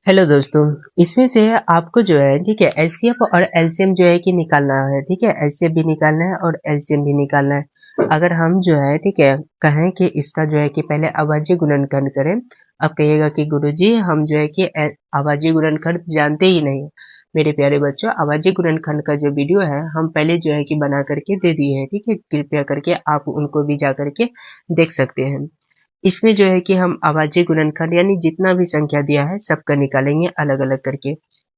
Hello दोस्तों। इसमें से आपको जो है ठीक है एचसीएफ और एलसीएम जो है कि निकालना है। ठीक है, एचसीएफ भी निकालना है और एलसीएम भी निकालना है। अगर हम जो है ठीक है कहें कि इसका जो है कि पहले अभाज्य गुणनखंड करें। अब कहिएगा कि गुरुजी हम जो है कि अभाज्य गुणनखंड जानते ही नहीं। मेरे प्यारे बच्चों, अभाज्य गुणनखंड का जो वीडियो है हम पहले जो है कि बना करके दे दिए हैं। ठीक है, कृपया करके आप उनको भी जा करके देख सकते हैं। इसमें जो है कि हम अभाज्य गुणनखंड यानी जितना भी संख्या दिया है सबका निकालेंगे अलग अलग करके।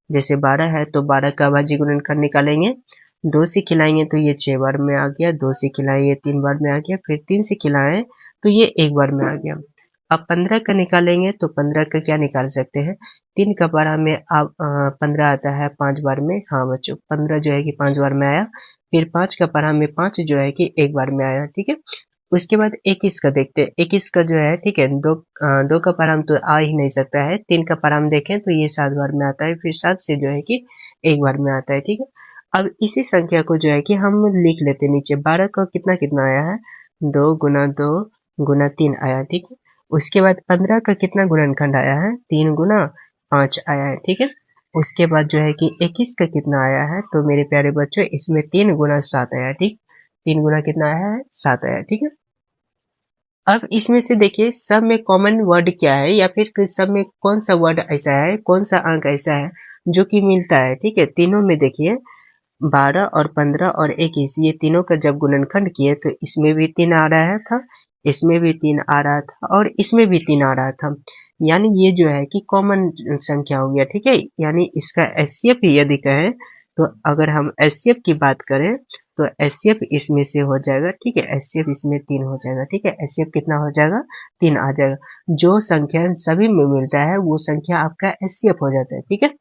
जैसे 12 है तो 12 का अभाज्य गुणनखंड निकालेंगे। 2 से खिलाएंगे तो ये 6 बार में आ गया, 2 से खिलाए ये 3 बार में आ गया, फिर 3 से खिलाए तो ये 1 बार में आ गया। अब 15 का निकालेंगे तो 15 का क्या निकाल सकते हैं, 3 का बारह में अब 15 आता है 5 बार में। हाँ बच्चों, 15 जो है कि 5 बार में आया। फिर 5 का पढ़ा में 5 जो है कि 1 बार में आया। ठीक है, उसके बाद 21 का देखते हैं। 21 का जो है ठीक है दो का पाराम तो आ ही नहीं सकता है। 3 का पाराम देखें तो ये 7 बार में आता है, फिर 7 से जो है कि 1 बार में आता है। ठीक है, अब इसी संख्या को जो है कि हम लिख लेते हैं नीचे। 12 का कितना कितना आया है, 2 गुना 2 गुना 3 आया। ठीक है, उसके बाद 15 का कितना गुणनखंड आया है, 3 गुना 5 आया है। ठीक है, उसके बाद जो है कि 21 का कितना आया है, तो मेरे प्यारे बच्चों इसमें 3 गुना 7 आया। ठीक, 3 गुना कितना आया है, 7 आया। ठीक है, अब इसमें से देखिए सब में कॉमन वर्ड क्या है, या फिर सब में कौन सा वर्ड ऐसा है, कौन सा अंक ऐसा है जो कि मिलता है। ठीक है, तीनों में देखिए 12 और 15 और 21 ये तीनों का जब गुणनखंड किए तो इसमें भी 3 आ रहा था, इसमें भी 3 आ रहा था और इसमें भी 3 आ रहा था। यानी ये जो है कि कॉमन संख्या हो गया। ठीक है, यानी इसका एचसीएफ यदि कहें तो अगर हम एचसीएफ की बात करें तो एचसीएफ इसमें से हो जाएगा। ठीक है, एचसीएफ इसमें 3 हो जाएगा। ठीक है, एचसीएफ कितना हो जाएगा, 3 आ जाएगा। जो संख्या सभी में मिलता है वो संख्या आपका एचसीएफ हो जाता है। ठीक है,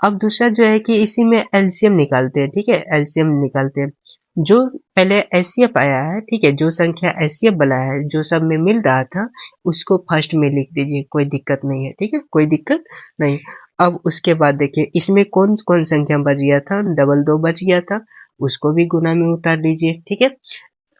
अब दूसरा जो है कि इसी में एलसीएम निकालते हैं। ठीक है, एलसीएम निकालते हैं। जो पहले एचसीएफ आया है, ठीक है, जो संख्या एचसीएफ वाला है जो सब में मिल रहा था उसको फर्स्ट में लिख दीजिए, कोई दिक्कत नहीं है। ठीक है, कोई दिक्कत नहीं। अब उसके बाद देखिए इसमें कौन कौन संख्या बच गया था, डबल 2 बच गया था, उसको भी गुना में उतार लीजिए। ठीक है,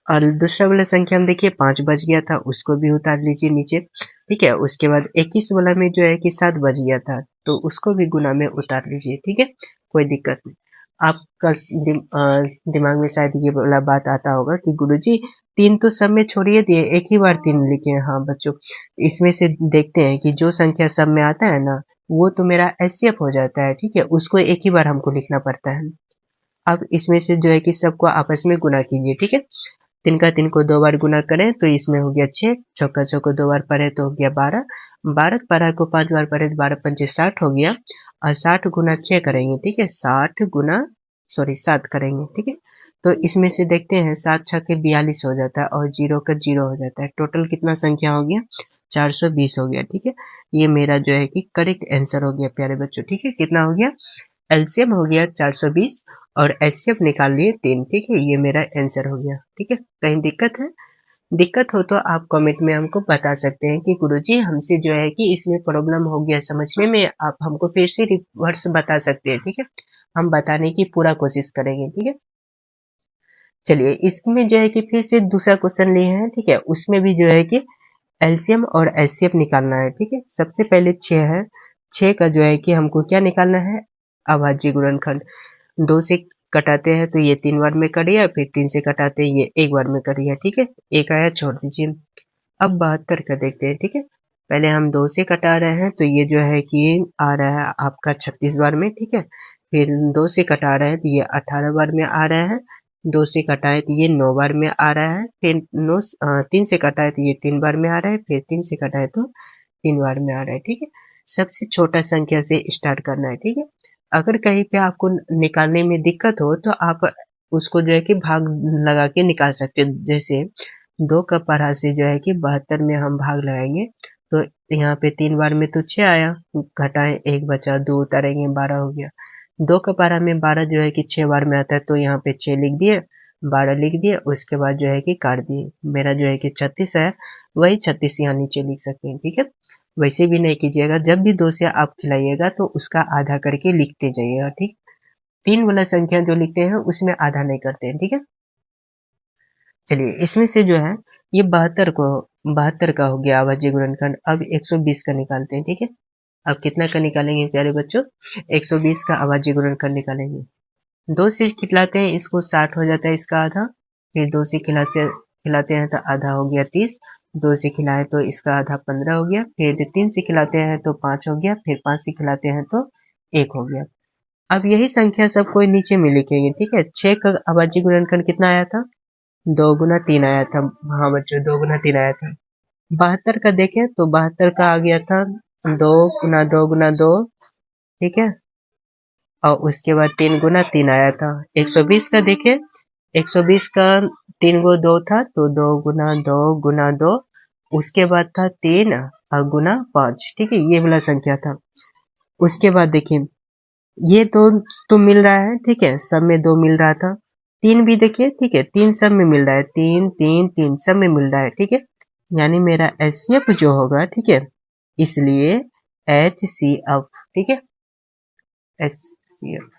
और दूसरा वाला संख्या में देखिए 5 बच गया था, उसको भी उतार लीजिए नीचे। ठीक है, उसके बाद 21 वाला में जो है कि 7 बच गया था तो उसको भी गुना में उतार लीजिए। ठीक है, कोई दिक्कत नहीं। आपका दिमाग में शायद ये वाला बात आता होगा कि गुरुजी 3 तो सब में छोड़िए दिए, एक ही बार 3 लिखे हैं। हाँ बच्चों, इसमें से देखते हैं कि जो संख्या सब में आता है ना वो तो मेरा एचसीएफ हो जाता है। ठीक है, उसको एक ही बार हमको लिखना पड़ता है। अब इसमें से जो है कि सबको आपस में गुना कीजिए। ठीक है, 3 का 3 को 2 बार गुना करें तो इसमें हो गया 6, चौका चौको 2 बार पढ़े तो हो गया 12, 12 12 को 5 बार पढ़े तो 12 पंचे 60 हो गया। और 60 गुना 6 करेंगे। ठीक है, 60 गुना 7 करेंगे। ठीक है, तो इसमें से देखते हैं 7 छक्के 42 हो जाता है और 0 का 0 हो जाता है। टोटल कितना संख्या हो गया, 420 हो गया। ठीक है, ये मेरा जो है कि करेक्ट आंसर हो गया प्यारे बच्चों। ठीक है, कितना हो गया, एलसीएम हो गया 420 और एचसीएफ निकाल लिए 3। ठीक है, ये मेरा आंसर हो गया। ठीक है, कहीं दिक्कत है, दिक्कत हो तो आप कमेंट में हमको बता सकते हैं कि गुरुजी हमसे जो है कि इसमें प्रॉब्लम हो गया समझने में, आप हमको फिर से रिवर्स बता सकते हैं। ठीक है, हम बताने की पूरा कोशिश करेंगे। ठीक है, चलिए इसमें जो है कि फिर से दूसरा क्वेश्चन लिए हैं। ठीक है, उसमें भी जो है कि एलसीएम और एचसीएफ निकालना है। ठीक है, सबसे पहले 6 है, 6 का जो है कि हमको क्या निकालना है, अभाज्य गुणनखंड। 2 से कटाते हैं तो ये 3 बार में कट गया, फिर 3 से कटाते हैं ये 1 बार में कट गया। ठीक है, एक आया छोड़ दीजिए। अब 72 का देखते हैं। ठीक है, पहले हम 2 से कटा रहे हैं तो ये जो है कि आ रहा है आपका 36 बार में। ठीक है, फिर 2 से कटा रहे हैं तो ये 18 बार में आ रहा है, 2 से कटाए तो ये 9 बार में आ रहा है, फिर 3 से कटाए तो ये 3 बार में आ रहा है, फिर 3 से कटाए तो 3 बार में आ रहा है। ठीक है, सबसे छोटा संख्या से स्टार्ट करना है। ठीक है, अगर कहीं पे आपको निकालने में दिक्कत हो तो आप उसको जो है कि भाग लगा के निकाल सकते हो। जैसे 2 का पढ़ा से जो है कि 72 में हम भाग लगाएंगे तो यहाँ पे 3 बार में तो 6 आया, घटाएं 1 बचा, 2 उतारेंगे 12 हो गया। 2 का पढ़ा में 12 जो है कि 6 बार में आता है तो यहाँ पे 6 लिख दिए, 12 लिख दिए, उसके बाद जो है कि काट दिए। मेरा जो है कि 36 है, वही 36 यहाँ नीचे लिख सकते हैं। ठीक है, वैसे भी नहीं कीजिएगा, जब भी 2 से आप खिलाइएगा तो उसका आधा करके लिखते जाइएगा। ठीक, 3 वाला संख्या जो लिखते हैं उसमें आधा नहीं करते हैं। ठीक है, चलिए इसमें से जो है ये 72 का हो गया अभाज्य गुणनखंड। अब 120 का निकालते हैं। ठीक है, अब कितना का निकालेंगे प्यारे बच्चों, 120 का अभाज्य गुणनखंड निकालेंगे। 2 से खिलाते हैं इसको 60 हो जाता है इसका आधा, फिर 2 से खिलाते हैं तो आधा हो गया 30, 2 से खिलाए तो इसका आधा 15 हो गया, फिर 3 से खिलाते हैं तो 5 हो गया, फिर 5 से खिलाते हैं तो 1 हो गया। अब यही संख्या सबको नीचे में लिखेंगे, ठीक है। 6 का अभाज्य गुणनखंड कितना आया था, 2 गुना 3 आया था। हाँ बच्चों 2 गुना 3 आया था। 72 का देखें तो 72 का आ गया था 2 गुना 2 गुना 2, ठीक है, और उसके बाद 3 गुना 3 आया था। 120 का देखें, 120 का 3 गो 2 था तो 2 गुना 2 गुना 2, उसके बाद था 3 और गुना 5, ठीक है, ये वाला संख्या था। उसके बाद देखिए ये तो मिल रहा है, ठीक है, सब में 2 मिल रहा था। 3 भी देखिए, ठीक है, 3 सब में मिल रहा है, 3 3 3 सब में मिल रहा है, ठीक है, यानी मेरा एचसीएफ जो होगा, ठीक है, इसलिए एचसीएफ, ठीक है, एचसीएफ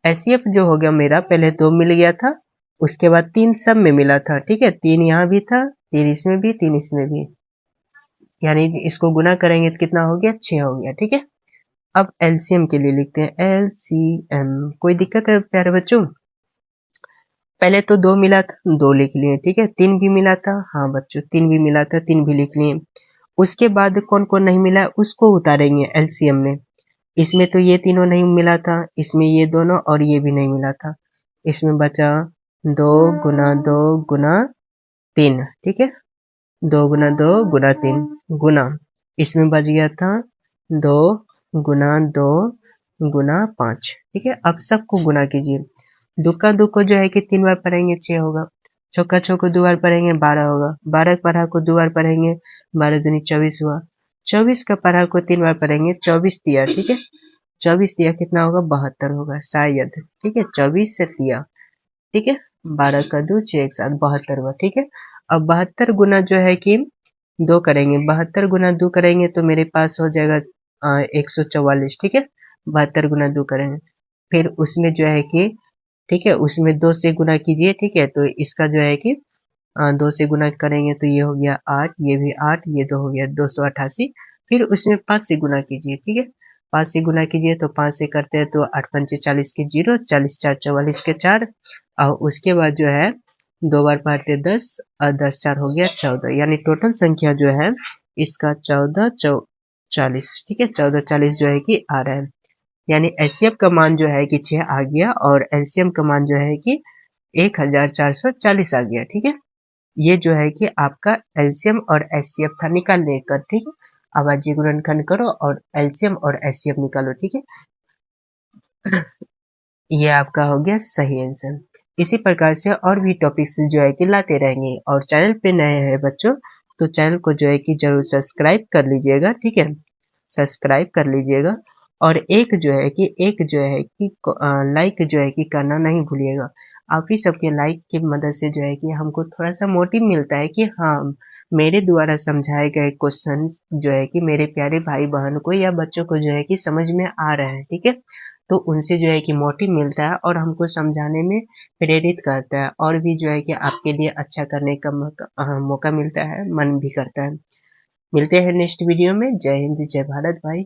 एचसीएफ जो हो गया मेरा, पहले 2 मिल गया था, उसके बाद 3 सब में मिला था, ठीक है, 3 यहाँ भी था, 3 इसमें भी, 3 इसमें भी, यानी इसको गुना करेंगे तो कितना हो गया, 6 हो गया, ठीक है। अब एलसीएम के लिए लिखते हैं, एलसीएम, कोई दिक्कत है प्यारे बच्चों? पहले तो 2 मिला था, 2 लिख लिए, ठीक है, 3 भी मिला था, हाँ बच्चों 3 भी मिला था, 3 भी लिख लिए। उसके बाद कौन कौन नहीं मिला उसको उतारेंगे एलसीएम में। इसमें तो ये तीनों नहीं मिला था, इसमें ये दोनों और ये भी नहीं मिला था, इसमें बचा 2 गुना 2 गुना 3, ठीक है, 2 गुना 2 गुना 3 गुना, इसमें बच गया था 2 गुना 2 गुना 5, ठीक है। अब सबको गुना कीजिए, दुक्का दो को जो है कि 3 बार पढ़ेंगे 6 होगा, चौका छो को 2 बार पढ़ेंगे 12 होगा, 12 पढ़ा को 2 बार पढ़ेंगे 12 दूनी 24 हुआ, 24 का पढ़ा को 3 बार पढ़ेंगे 24 दिया, ठीक है, 24 दिया कितना होगा, 72 होगा शायद, ठीक है, 24 से दिया, ठीक है, 12 का 2 6 एक साथ 72 हुआ, ठीक है। अब 72 गुना जो है कि 2 करेंगे, 72 गुना 2 करेंगे तो मेरे पास हो जाएगा 144, ठीक है, 72 गुना 2 करेंगे, फिर उसमें जो है कि, ठीक है, उसमें 2 से गुना कीजिए, ठीक है, तो इसका जो है कि 2 से गुना करेंगे तो ये हो गया 8, ये भी 8, ये 2 हो गया 288, फिर उसमें 5 से गुना कीजिए, ठीक है, 5 से गुना कीजिए तो 5 से करते हैं तो 8 पंचे 40 के 0, 40 4 44 के 4, और उसके बाद जो है 2 बार पढ़ते 10 और 10 4 हो गया 14, यानी टोटल संख्या जो है इसका 14 40, ठीक है, 14 40 जो है कि आ रहा है, यानी एचसीएफ का मान जो है कि 6 आ गया और एलसीएम का मान जो है कि 1440 आ गया, ठीक है। ये जो है कि आपका एलसीएम और एचसीएफ था निकालने का, ठीक है। अब अभाज्य गुणनखंड करो और एलसीएम और एचसीएफ निकालो, ठीक है। ये आपका हो गया सही आंसर। इसी प्रकार से और भी टॉपिक्स जो है कि लाते रहेंगे, और चैनल पे नए हैं बच्चों तो चैनल को जो है कि जरूर सब्सक्राइब कर लीजिएगा, ठीक है, सब्सक्राइब कर लीजिएगा, और एक जो है कि लाइक जो है कि करना नहीं भूलिएगा। आप ही सबके लाइक की मदद से जो है कि हमको थोड़ा सा मोटिव मिलता है कि हाँ, मेरे द्वारा समझाए गए क्वेश्चन जो है कि मेरे प्यारे भाई बहन को या बच्चों को जो है कि समझ में आ रहे हैं, ठीक है, तो उनसे जो है कि मोटिव मिलता है और हमको समझाने में प्रेरित करता है, और भी जो है कि आपके लिए अच्छा करने का मौका मिलता है, मन भी करता है। मिलते हैं नेक्स्ट वीडियो में। जय हिंद जय भारत भाई।